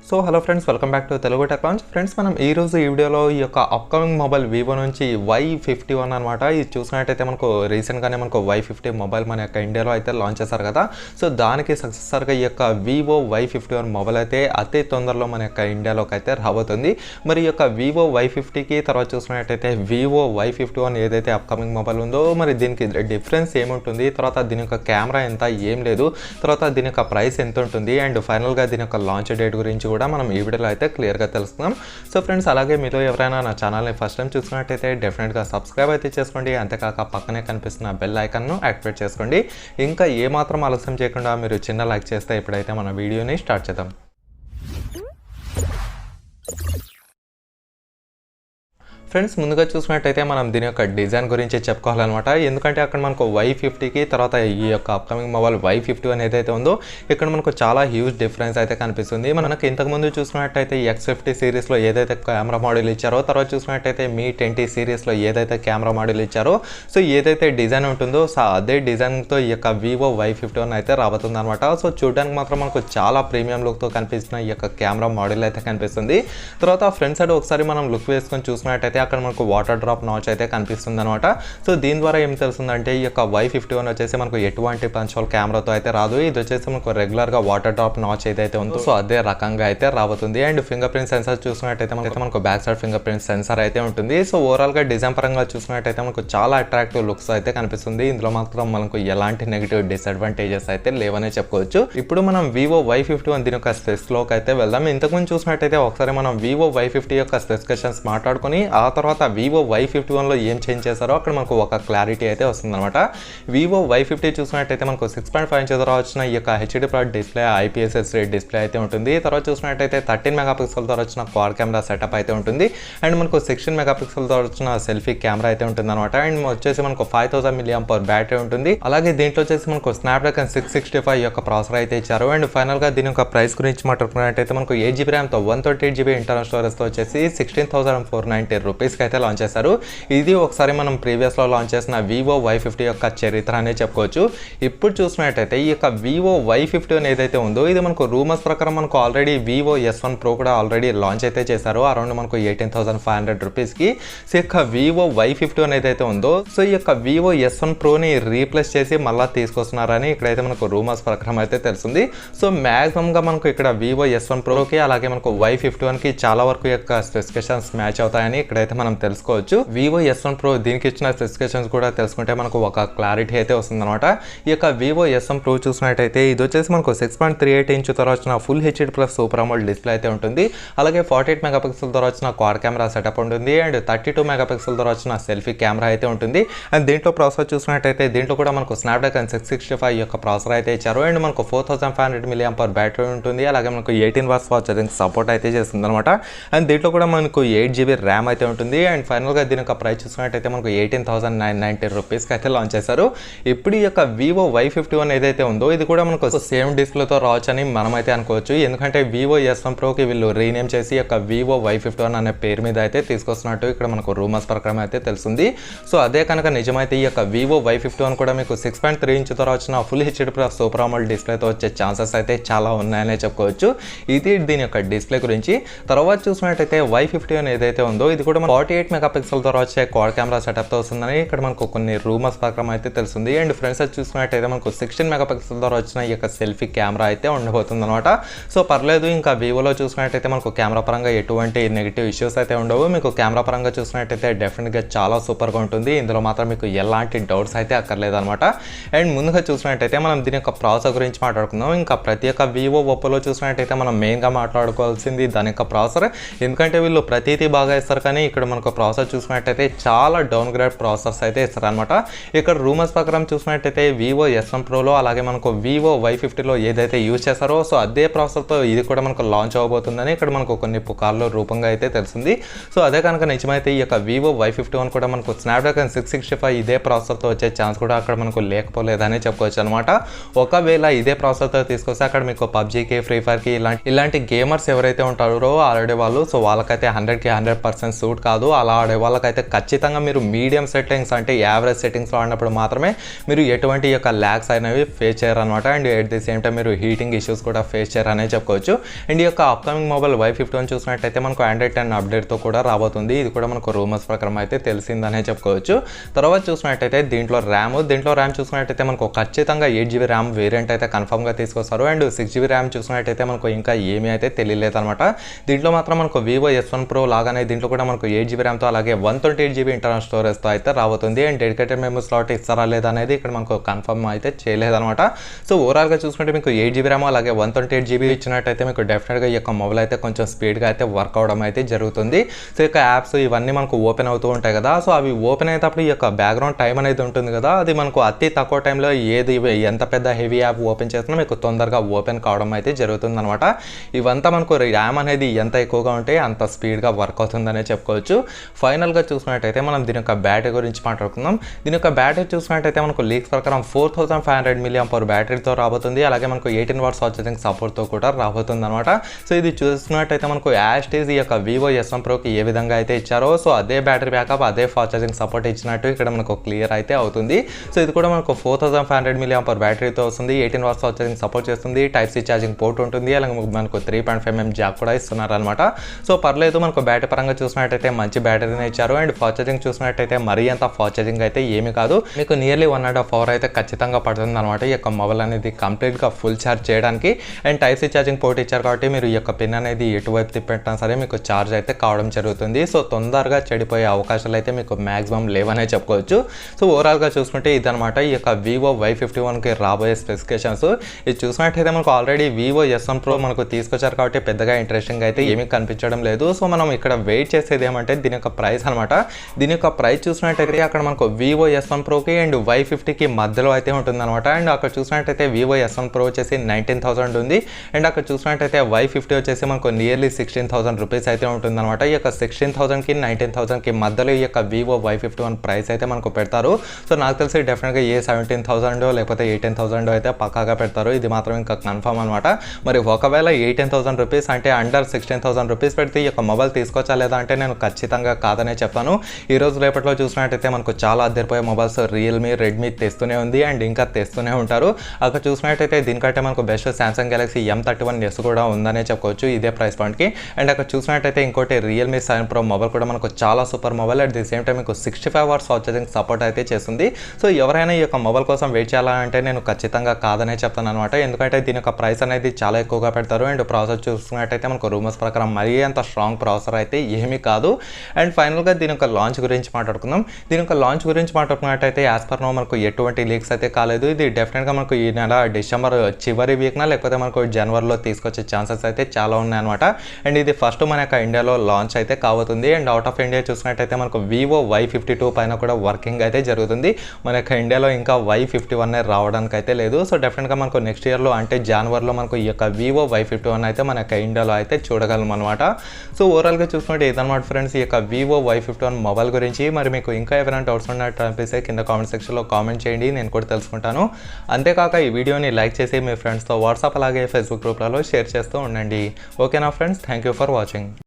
So hello friends, welcome back to Telugu tech launch. Friends, మనం ఈ రోజు ఈ వీడియోలో ఈ యొక్క అప్కమింగ్ మొబైల్ వివో నుంచి Y51 అనమాట. ఇది చూసినట్టయితే మనకు రీసెంట్గానే మనకు Y50 మొబైల్ మన యొక్క ఇండియాలో అయితే లాంచ్ చేశారు కదా. సో దానికి సక్సెసర్గా ఈ యొక్క వివో Y51 మొబైల్ అయితే అతి తొందరలో మన యొక్క ఇండియాలోకి అయితే రాబోతుంది. మరి ఈ యొక్క వివో Y50కి తర్వాత చూసినట్టయితే వివో Y51 ఏదైతే అప్కమింగ్ మొబైల్ ఉందో మరి దీనికి డిఫరెన్స్ ఏముంటుంది, తర్వాత దీని యొక్క కెమెరా ఎంత, ఏం లేదు, తర్వాత దీని యొక్క ప్రైస్ ఎంత ఉంటుంది, అండ్ ఫైనల్గా దీని యొక్క లాంచ్ డేట్ గురించి కూడా మనం ఈ వీడియోలో అయితే క్లియర్గా తెలుసుకుందాం. సో ఫ్రెండ్స్, అలాగే మీలో ఎవరైనా నా ఛానల్ని ఫస్ట్ టైం చూసినట్టయితే డెఫినెట్గా సబ్స్క్రైబ్ అయితే చేసుకోండి. అంతేకాక పక్కనే కనిపిస్తున్న బెల్ ఐకాన్ను యాక్టివేట్ చేసుకోండి. ఇంకా ఏమాత్రం ఆలస్యం చేయకుండా మీరు చిన్న లైక్ చేస్తే ఇప్పుడైతే మన వీడియోని స్టార్ట్ చేద్దాం. ఫ్రెండ్స్, ముందుగా చూసినట్టయితే మనం దీని యొక్క డిజైన్ గురించి చెప్పుకోవాలన్నమాట. ఎందుకంటే అక్కడ మనకు Y50కి తర్వాత ఈ యొక్క అప్కమింగ్ మొబైల్ Y51 ఏదైతే ఉందో ఇక్కడ మనకు చాలా హ్యూజ్ డిఫరెన్స్ అయితే కనిపిస్తుంది. మనకు ఇంతకుముందు చూసినట్టయితే X50 సిరీస్లో ఏదైతే కెమెరా మోడల్ ఇచ్చారో, తర్వాత చూసినట్టయితే మీ 20 సిరీస్లో ఏదైతే కెమెరా మోడల్ ఇచ్చారో, సో ఏదైతే డిజైన్ ఉంటుందో సో అదే డిజైన్తో ఈ యొక్క వివో Y51 అయితే రాబోతుంది అనమాట. సో చూడడానికి మాత్రం మనకు చాలా ప్రీమియం లుక్తో కనిపిస్తున్న ఈ యొక్క కెమెరా మోడల్ అయితే కనిపిస్తుంది. తర్వాత ఫ్రంట్ సైడ్ ఒకసారి మనం లుక్ వేసుకొని చూసినట్టయితే అక్కడ మనకు వాటర్ డ్రాప్ నాచ్ అయితే కనిపిస్తుంది అనమాట. సో దీని ద్వారా ఏం తెలుస్తుందంటే ఈ యొక్క Y51 వచ్చేసి మనకు ఎటువంటి పంచోల్ కెమెరాతో అయితే రాదు. ఇది వచ్చేసి మనకు రెగ్యులర్గా వాటర్ డ్రాప్ నాచ్ ఏదైతే ఉందో సో అదే రకంగా అయితే రాబోతుంది. అండ్ ఫింగర్ ప్రింట్ సెన్సార్ చూసినట్టయితే మనకు back side finger print censor అయితే ఉంటుంది. సో ఓవరాల్గా డిజైన్ పరంగా చూసినట్టయితే మనకు చాలా అట్రాక్టివ్ లుక్స్ అయితే కనిపిస్తుంది. ఇందులో మాత్రం మనకు ఎలాంటి నెగిటివ్ డిసడ్వాంటేజెస్ అయితే లేవనే చెప్పుకోవచ్చు. ఇప్పుడు మనం వివో Y51 దీని యొక్క స్పెక్స్లోకి అయితే వెళ్దాం. ఇంతకుముందు చూసినట్టయితే ఒకసారి మనం వివో Y50 యొక్క స్పెసిఫికేషన్స్ మాట్లాడుకుని ఆ తర్వాత వివో Y51లో ఏం చేంజ్ చేశారో అక్కడ మనకు ఒక క్లారిటీ అయితే వస్తుందన్నమాట. వివో Y50 చూసినట్టయితే మనకు 6.5 ఇంచెస్ ద్వారా వచ్చిన ఈ యొక్క HD plus display, IPS display అయితే ఉంటుంది. తర్వాత చూసినట్టయితే 13 మెగాపిక్సెల్ ద్వారా వచ్చిన క్వాడ్ కెమెరా సెటప్ అయితే ఉంటుంది. అండ్ మనకు 16 మెగాపిక్సెల్ ద్వారా వచ్చిన సెల్ఫీ కెమెరా అయితే ఉంటుంది అనమాట. అండ్ వచ్చేసి మనకు 5000 mAh బ్యాటరీ ఉంటుంది. అలాగే దీంట్లో వచ్చేసి మనకు స్నాప్డ్రాగన్ 665 యొక్క ప్రాసెసర్ అయితే ఇచ్చారు. అండ్ ఫైనల్గా దీని యొక్క ప్రైస్ గురించి మాట్లాడుకున్నట్టయితే మనకు 8GB ర్యామ్తో 128GB ఇంటర్నల్ స్టోరేజ్తో వచ్చేసి 16,490 రూపీస్కి అయితే లాంచ్ చేశారు. ఇది ఒకసారి మనం ప్రీవియస్లో లాంచ్ చేసిన వివో Y50 యొక్క చరిత్ర అనే చెప్పుకోవచ్చు. ఇప్పుడు చూసినట్టయితే ఈ యొక్క వివో Y51 ఏదైతే ఉందో ఇది మనకు రూమర్స్ ప్రకారం మనకు ఆల్రెడీ వివో S1 Pro కూడా ఆల్రెడీ లాంచ్ అయితే చేశారు అరౌండ్ మనకు 18,500 రూపీస్కి. సో ఈ యొక్క వివో Y51 ఏదైతే ఉందో సో ఈ యొక్క వివో S1 Proని రీప్లేస్ చేసి మళ్ళీ తీసుకొస్తున్నారని ఇక్కడైతే మనకు రూమర్స్ ప్రకారం అయితే తెలుస్తుంది. సో మ్యాక్సిమంగా మనకు ఇక్కడ వివో S1 Proకి అలాగే మనకు Y51కి చాలా వరకు యొక్క స్పెసిఫికేషన్స్ మ్యాచ్ అవుతాయని ఇక్కడైతే మనం తెలుసుకోవచ్చు. వివో S1 Pro దీనికి ఇచ్చిన స్పెసిఫికేషన్స్ కూడా తెలుసుకుంటే మనకు ఒక క్లారిటీ అయితే వస్తుందన్నమాట. ఈ యొక్క వివో S1 Pro చూసినట్టయితే ఇది వచ్చేసి మనకు 6.38 ఇంచ్ ద్వారా వచ్చిన full HD plus super AMOLED display అయితే ఉంటుంది. అలాగే 48 మెగాపిక్సెల్ ద్వారా వచ్చిన క్వాడ్ కెమెరా సెటప్ ఉంటుంది. అండ్ 32 మెగాపిక్సెల్ ద్వారా వచ్చిన సెల్ఫీ కెమెరా అయితే ఉంటుంది. అండ్ దీంట్లో ప్రాసెసర్ చూసినట్టయితే దీంట్లో కూడా మనకు స్నాప్డ్రాగన్ 665 యొక్క ప్రాసెసర్ అయితే ఇచ్చారు. అండ్ మనకు 4500 mAh బ్యాటరీ ఉంటుంది. అలాగే మనకు 18 వాట్స్ ఫాస్ట్ ఛార్జింగ్ సపోర్ట్ అయితే చేస్తుంది అనమాట. అండ్ దీంట్లో కూడా మనకు 8GB ర్యామ్ అయితే ఉంటుంది. అండ్ ఫైనల్గా దీని యొక్క ప్రైస్ చూసినట్టయితే మనకు 18,990 రూపీస్కి అయితే లాంచ్ చేశారు. ఇప్పుడు ఈ యొక్క వివో Y51 ఏదైతే ఉందో ఇది కూడా మనకు సేమ్ డిస్ప్లేతో రావచ్చు అని మనమైతే అనుకోవచ్చు. ఎందుకంటే వివో S1 Proకి వీళ్ళు రీనేమ్ చేసి ఈ యొక్క వివో Y51 అనే పేరు మీద అయితే తీసుకొస్తున్నట్టు ఇక్కడ మనకు రూమర్స్ ప్రకారం అయితే తెలుస్తుంది. సో అదే కనుక నిజమైతే ఈ యొక్క వివో Y51 కూడా మీకు 6.3 ఇంచ్ ద్వారా వచ్చిన full HD plus super AMOLED డిస్ప్లేతో వచ్చే ఛాన్సెస్ అయితే చాలా ఉన్నాయనే చెప్పుకోవచ్చు. ఇది దీని యొక్క డిస్ప్లే గురించి. తర్వాత చూసినట్టయితే Y51 ఏదైతే ఉందో ఇది కూడా 48 మెగాపిక్సెల్ ద్వారా వచ్చే క్వాడ్ కెమెరా సెటప్తో వస్తుందని ఇక్కడ మనకు కొన్ని రూమర్స్ ప్రకారం అయితే తెలుస్తుంది. అండ్ ఫ్రంట్ సైడ్ చూసుకున్నట్టయితే మనకు 16 మెగాపిక్సెల్ ద్వారా వచ్చిన ఈ యొక్క సెల్ఫీ కెమెరా అయితే ఉండబోతుంది అనమాట. సో పర్లేదు, ఇంకా వివోలో చూసుకున్నట్టయితే మనకు కెమెరా పరంగా ఎటువంటి నెగిటివ్ ఇష్యూస్ అయితే ఉండవు. మీకు కెమెరా పరంగా చూసినట్టయితే డెఫినెట్గా చాలా సూపర్గా ఉంటుంది. ఇందులో మాత్రం మీకు ఎలాంటి డౌట్స్ అయితే అక్కర్లేదు అనమాట. అండ్ ముందుగా చూసినట్టయితే మనం దీని యొక్క ప్రాసెసర్ గురించి మాట్లాడుకుందాం. ఇంకా ప్రతి ఒక్క వివో ఒప్పోలో చూసినట్టయితే మనం మెయిన్గా మాట్లాడుకోవాల్సింది దాని యొక్క ప్రాసెసర్. ఎందుకంటే వీళ్ళు ప్రతిదీ బాగా ఇస్తారు కానీ ఇక్కడ మనకు ప్రాసెసర్ చూసినట్టయితే చాలా డౌన్ గ్రేడ్ ప్రాసెసర్స్ అయితే ఇస్తారు అనమాట. ఇక్కడ రూమర్స్ ప్రకారం చూసినట్టయితే వివో S1 Proలో అలాగే మనకు వివో Y50లో ఏదైతే యూజ్ చేస్తారో సో అదే ప్రాసెసర్తో ఇది కూడా మనకు లాంచ్ అవ్వబోతుందని ఇక్కడ మనకు కొన్ని పుకార్ల రూపంగా అయితే తెలిసింది. సో అదే కనుక నిజమైతే ఈ యొక్క వివో Y51 కూడా మనకు స్నాప్డ్రాగన్ 665 ఇదే ప్రాసెసర్తో వచ్చే ఛాన్స్ కూడా అక్కడ మనకు లేకపోలేదని చెప్పుకోవచ్చు అనమాట. ఒకవేళ ఇదే ప్రాసెసర్తో తీసుకొస్తే అక్కడ మీకు పబ్జీకి, ఫ్రీ ఫైర్కి ఇలాంటి గేమర్స్ ఎవరైతే ఉంటారో ఆల్రెడీ వాళ్ళు సో వాళ్ళకైతే 100% సూట్ కాదు. అలా ఆడే వాళ్ళకైతే ఖచ్చితంగా మీరు మీడియం సెట్టింగ్స్ అంటే యావరేజ్ సెట్టింగ్స్లో ఆడినప్పుడు మాత్రమే మీరు ఎటువంటి యొక్క ల్యాగ్స్ అనేవి ఫేస్ చేయరనమాట. And at the same time మీరు హీటింగ్ ఇష్యూస్ కూడా ఫేస్ చేయరనే చెప్పుకోవచ్చు. అండ్ ఈ యొక్క అప్కమింగ్ మొబైల్ Y51 చూసినట్టయితే మనకు ఆండ్రాయిడ్ 10 అప్డేట్తో కూడా రాబోతుంది. ఇది కూడా మనకు రూమర్స్ ప్రకారం అయితే తెలిసిందనే చెప్పుకోవచ్చు. తర్వాత చూసినట్టయితే దీంట్లో ర్యామ్ చూసినట్టయితే మనకు ఖచ్చితంగా 8GB ర్యామ్ వేరియంట్ అయితే కన్ఫర్మ్గా తీసుకొస్తారు. అండ్ 6GB ర్యామ్ చూసినట్టయితే మనకు ఇంకా ఏమీ అయితే తెలియలేదు అనమాట. దీంట్లో మాత్రం మనకు Vivo S1 Pro లాగానే దీంట్లో కూడా మనకు 8GB ర్యామ్తో అలాగే 128GB ఇంటర్నల్ స్టోరేజ్తో అయితే రాబోతుంది. అండ్ డెడికేటెడ్ మెమరీ స్లాట్ ఇస్తారా లేదా అనేది ఇక్కడ మనకు కన్ఫర్మ్ అయితే చేయలేదన్నమాట. సో ఓవరాల్గా చూసుకుంటే మీకు 8GB ర్యామ్ అలాగే 128GB ఇచ్చినట్టయితే మీకు డెఫినెట్గా ఈ యొక్క మొబైల్ అయితే కొంచెం స్పీడ్గా అయితే వర్క్ అవడం అయితే జరుగుతుంది. సో ఈ యొక్క యాప్స్ ఇవన్నీ మనకు ఓపెన్ అవుతూ ఉంటాయి కదా. సో అవి ఓపెన్ అయ్యేటప్పుడు ఈ యొక్క బ్యాక్గ్రౌండ్ టైం అనేది ఉంటుంది కదా, అది మనకు అతి తక్కువ టైంలో ఎంత పెద్ద హెవీ యాప్ ఓపెన్ చేసినా మీకు తొందరగా ఓపెన్ కావడం అయితే జరుగుతుంది అనమాట. ఇవంతా మనకు ర్యామ్ అనేది ఎంత ఎక్కువగా ఉంటే అంత స్పీడ్గా వర్క్ అవుతుందనే చెప్పుకోవచ్చు. ఫైనల్గా చూసినట్టయితే మనం దీని యొక్క బ్యాటరీ గురించి మాట్లాడుకుందాం. దీని యొక్క బ్యాటరీ చూసినట్టయితే మనకు లీక్స్ ప్రకారం 4500 mAh బ్యాటరీతో రాబోతుంది. అలాగే మనకు 18 watts ఛార్జింగ్ సపోర్ట్తో కూడా రాబోతుంది అనమాట. సో ఇది చూసినట్టయితే మనకు యాస్టీజ్ ఈ యొక్క Vivo S1 Proకి ఏ విధంగా అయితే ఇచ్చారో సో అదే బ్యాటరీ బ్యాకప్ అదే ఫాస్ట్ ఛార్జింగ్ సపోర్ట్ ఇచ్చినట్టు ఇక్కడ మనకు క్లియర్ అయితే అవుతుంది. సో ఇది కూడా మనకు 4500 mAh బ్యాటరీతో వస్తుంది. 18 watts ఛార్జింగ్ సపోర్ట్ చేస్తుంది. Type-C ఛార్జింగ్ పోర్ట్ ఉంటుంది. అలాగే మనకు 3.5mm జాక్ కూడా ఇస్తున్నారు అనమాట. సో పర్లేదు, మనకు బ్యాటరీ పరంగా చూసినట్టయితే మంచి బ్యాటరీనే ఇచ్చారు. అండ్ ఫాస్ట్ ఛార్జింగ్ చూసినట్టయితే మరీ అంత ఫాస్ట్ ఛార్జింగ్ అయితే ఏమీ కాదు, మీకు నియర్లీ 1.5 hour అయితే ఖచ్చితంగా పడుతుంది అనమాట ఈ యొక్క మొబైల్ అనేది కంప్లీట్గా ఫుల్ ఛార్జ్ చేయడానికి. అండ్ Type-C ఛార్జింగ్ పోర్ట్ ఇచ్చారు కాబట్టి మీరు ఈ యొక్క పిన్ అనేది ఎటువైపు తిప్పెట్టినా సరే మీకు ఛార్జ్ అయితే కావడం జరుగుతుంది. సో తొందరగా చెడిపోయే అవకాశాలు అయితే మీకు మ్యాక్సిమం లేవనే చెప్పుకోవచ్చు. సో ఓవరాల్గా చూసుకుంటే ఇదనమాట ఈ యొక్క Vivo Y51కి రాబోయే స్పెసిఫికేషన్స్. ఇది చూసినట్టయితే మనకు ఆల్రెడీ Vivo S1 Pro మనకు తీసుకొచ్చారు కాబట్టి పెద్దగా ఇంట్రెస్టింగ్ అయితే ఏమీ కనిపించడం లేదు. సో మనం ఇక్కడ వెయిట్ చేసేది ఏమంటే దీని యొక్క ప్రైస్ అనమాట. దీని యొక్క ప్రైస్ చూసినట్టయితే అక్కడ మనకు Vivo S1 Proకి అండ్ Y50కి మధ్యలో అయితే ఉంటుంది అనమాట. అండ్ అక్కడ చూసినట్టయితే Vivo S1 Pro వచ్చేసి 19,000 ఉంది. అండ్ అక్కడ చూసినట్టయితే Y50 వచ్చేసి మనకు నియర్లీ 16,000 రూపీస్ అయితే ఉంటుంది అనమాట. ఈ యొక్క 16,000కి 19,000కి మధ్యలో ఈ యొక్క Vivo Y51 ప్రైస్ అయితే మనకు పెడతారు. సో నాకు తెలిసి డెఫినెట్గా 17,000 లేకపోతే 18,000 అయితే పక్కాగా పెడతారు. ఇది మాత్రం ఇంకా కన్ఫర్మ్ అనమాట. మరి ఒకవేళ 18,000 రూపీస్ అంటే అండర్ 16,000 రూపీస్ పెడితే ఈ యొక్క మొబైల్ తీసుకొచ్చా లేదా అంటే నేను ఖచ్చితంగా కాదనే చెప్తాను. ఈ రోజు రేపట్లో చూసినట్టయితే మనకు చాలా అద్దరిపోయే మొబైల్స్ రియల్మీ, రెడ్మీ తెస్తూనే ఉంది అండ్ ఇంకా తెస్తూనే ఉంటారు. అక్కడ చూసినట్టయితే దీనికంటే మనకు బెస్ట్ Samsung Galaxy M31s కూడా ఉందనే చెప్పుకోవచ్చు ఇదే ప్రైస్ పాయింట్కి. అండ్ అక్కడ చూసినట్టయితే ఇంకోటి రియల్మీ 7 Pro మొబైల్ కూడా మనకు చాలా super mobile. At the same time మీకు 65 watts ఛార్జింగ్ సపోర్ట్ అయితే చేస్తుంది. సో ఎవరైనా ఈ యొక్క మొబైల్ కోసం వెయిట్ చేయాలంటే నేను ఖచ్చితంగా కాదనే చెప్తాను అనమాట. ఎందుకంటే దీని యొక్క ప్రైస్ అనేది చాలా ఎక్కువగా పెడతారు. అండ్ ప్రాసెస్ చూసుకున్నట్టయితే మనకు రూమర్స్ ప్రకారం మరీ అంత స్ట్రాంగ్ ప్రాసెసర్ అయితే ఏమీ కాదు. అండ్ ఫైనల్గా దీని యొక్క లాంచ్ గురించి మాట్లాడుకుందాం. దీని యొక్క లాంచ్ గురించి మాట్లాడుకున్నట్టయితే యాజ్ పర్ నో మనకు ఎటువంటి లీక్స్ అయితే కాలేదు. ఇది డెఫినెట్గా మనకు ఈ నెల డిసెంబర్ చివరి వీక్న లేకపోతే మనకు జనవరిలో తీసుకొచ్చే ఛాన్సెస్ అయితే చాలా ఉన్నాయన్నమాట. అండ్ ఇది ఫస్ట్ మన యొక్క ఇండియాలో లాంచ్ అయితే కాబోతుంది. అండ్ అవుట్ ఆఫ్ ఇండియా చూసినట్టయితే మనకు Vivo Y52 పైన కూడా వర్కింగ్ అయితే జరుగుతుంది. మన యొక్క ఇండియాలో ఇంకా Y51 రావడానికి అయితే లేదు. సో డెఫినెట్గా మనకు నెక్స్ట్ ఇయర్లో అంటే జనవరిలో మనకు ఈ యొక్క Vivo Y51 అయితే మన యొక్క ఇండియాలో అయితే చూడగలం అనమాట. సో ఓవరాల్గా చూసుకుంటే ఇదన్నమాట ఫ్రెండ్స్ ఈ యొక్క Vivo Y51 మొబైల్ గురించి. మరి మీకు ఇంకా ఏమైనా డౌట్స్ ఉన్నట్టు అనిపిస్తే కింద కామెంట్ సెక్షన్లో కామెంట్ చేయండి, నేను కూడా తెలుసుకుంటాను. అంతేకాక ఈ వీడియోని లైక్ చేసి మీ ఫ్రెండ్స్తో వాట్సాప్ అలాగే ఫేస్బుక్ గ్రూప్లలో షేర్ చేస్తూ ఉండండి. ఓకేనా friends, thank you for watching.